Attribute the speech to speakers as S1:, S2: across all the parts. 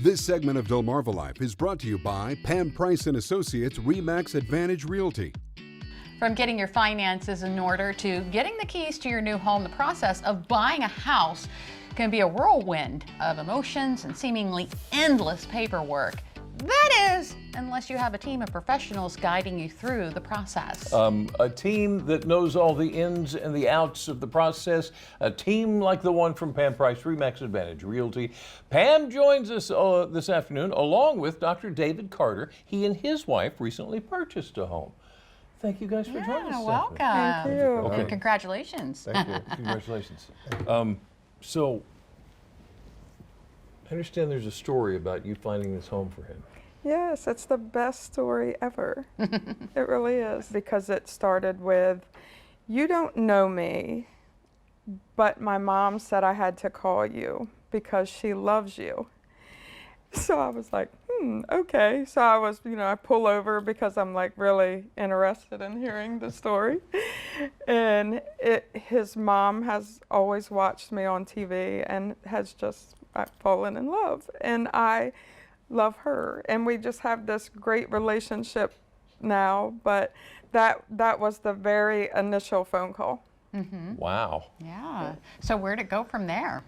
S1: This segment of DelmarvaLife is brought to you by Pam Price and Associates RE/MAX Advantage Realty.
S2: From getting your finances in order to getting the keys to your new home, the process of buying a house can be a whirlwind of emotions and seemingly endless paperwork. That is, unless you have a team of professionals guiding you through the process.
S3: A team that knows all the ins and the outs of the process, a team like the one from Pam Price, RE/MAX Advantage Realty. Pam joins us this afternoon along with Dr. David Carter. He and his wife recently purchased a home. Thank you guys for joining us.
S2: Welcome.
S4: Thank you.
S3: Okay.
S2: And congratulations.
S4: Thank you.
S3: Congratulations. So, I understand there's a story about you finding this home for him.
S4: Yes, it's the best story ever. It really is, because it started with, you don't know me, but my mom said I had to call you because she loves you. So I was like, okay. So I was, I pull over because I'm like really interested in hearing the story. And his mom has always watched me on TV and has just fallen in love. And I love her. And we just have this great relationship now. But that was the very initial phone call.
S2: Mm-hmm.
S3: Wow.
S2: Yeah. So where'd it go from there?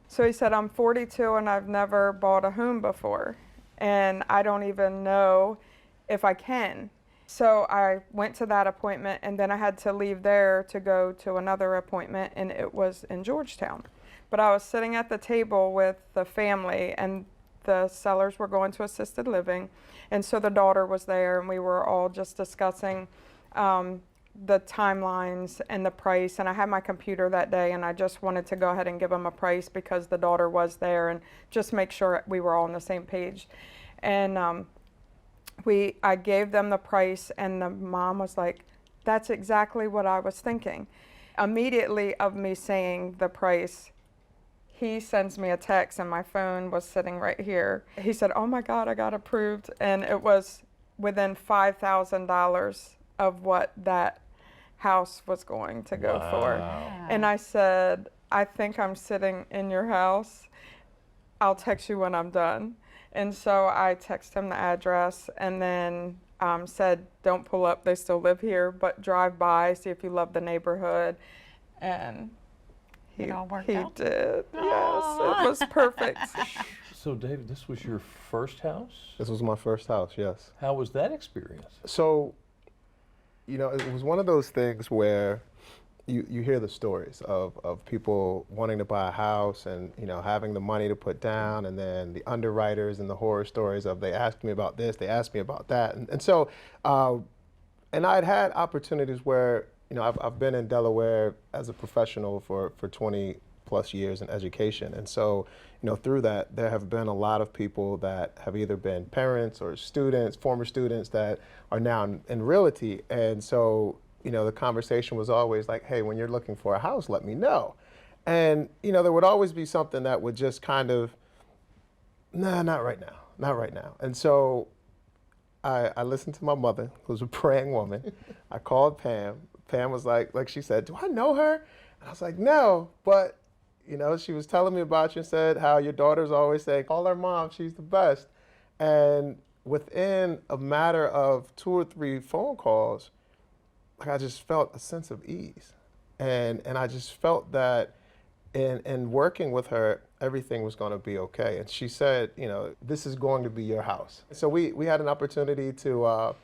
S4: So he said, I'm 42 and I've never bought a home before. And I don't even know if I can. So I went to that appointment, and then I had to leave there to go to another appointment, and it was in Georgetown. But I was sitting at the table with the family, and the sellers were going to assisted living. And so the daughter was there, and we were all just discussing the timelines and the price. And I had my computer that day, and I just wanted to go ahead and give them a price because the daughter was there, and just make sure we were all on the same page. And I gave them the price, and the mom was like, that's exactly what I was thinking. Immediately of me saying the price, he sends me a text, and my phone was sitting right here. He said, oh my God, I got approved. And it was within $5,000 of what that house was going to go for. And I said, I think I'm sitting in your house. I'll text you when I'm done. And so I texted him the address, and then said, don't pull up, they still live here, but drive by, see if you love the neighborhood. And
S2: It all worked
S4: he
S2: out?
S4: did.
S2: Aww.
S4: Yes, it was perfect.
S3: So, David, this was your first house?
S5: This was my first house, yes.
S3: How was that experience?
S5: So, it was one of those things where you hear the stories of people wanting to buy a house and, having the money to put down, and then the underwriters and the horror stories of they asked me about this, they asked me about that. And so, and I'd had opportunities where, I've been in Delaware as a professional for 20 plus years in education. And so, through that, there have been a lot of people that have either been parents or students, former students that are now in realty. And so, the conversation was always like, hey, when you're looking for a house, let me know. And, there would always be something that would just kind of, nah, not right now, not right now. And so I listened to my mother, who's a praying woman. I called Pam. Pam was like she said, do I know her? And I was like, no, but, she was telling me about you and said how your daughter's always saying, call her mom, she's the best. And within a matter of 2 or 3 phone calls, I just felt a sense of ease. And I just felt that in working with her, everything was going to be okay. And she said, this is going to be your house. So we had an opportunity to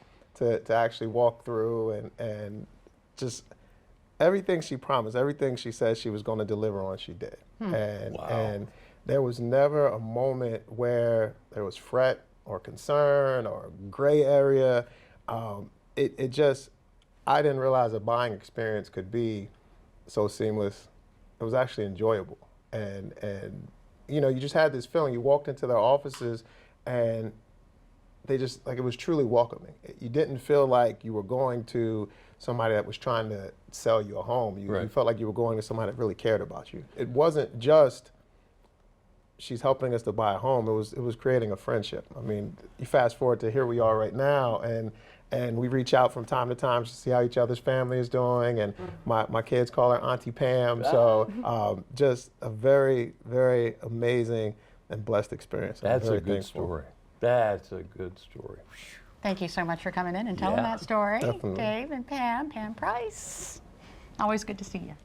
S5: actually walk through and just everything she promised, everything she said she was going to deliver on, she did. And there was never a moment where there was fret or concern or gray area. It just, I didn't realize a buying experience could be so seamless. It was actually enjoyable. And you just had this feeling. You walked into their offices and they just, it was truly welcoming. You didn't feel like you were going to somebody that was trying to sell you a home. You felt like you were going to somebody that really cared about you. It wasn't just, she's helping us to buy a home. It was creating a friendship. I mean, you fast forward to here we are right now, and we reach out from time to time to see how each other's family is doing, and my kids call her Auntie Pam. So just a very, very amazing and blessed experience. I'm
S3: That's a
S5: very
S3: good
S5: thankful.
S3: story. That's a good story.
S2: Thank you so much for coming in and telling
S3: Yeah,
S2: that story,
S5: definitely.
S2: Dave and Pam Price. Always good to see you.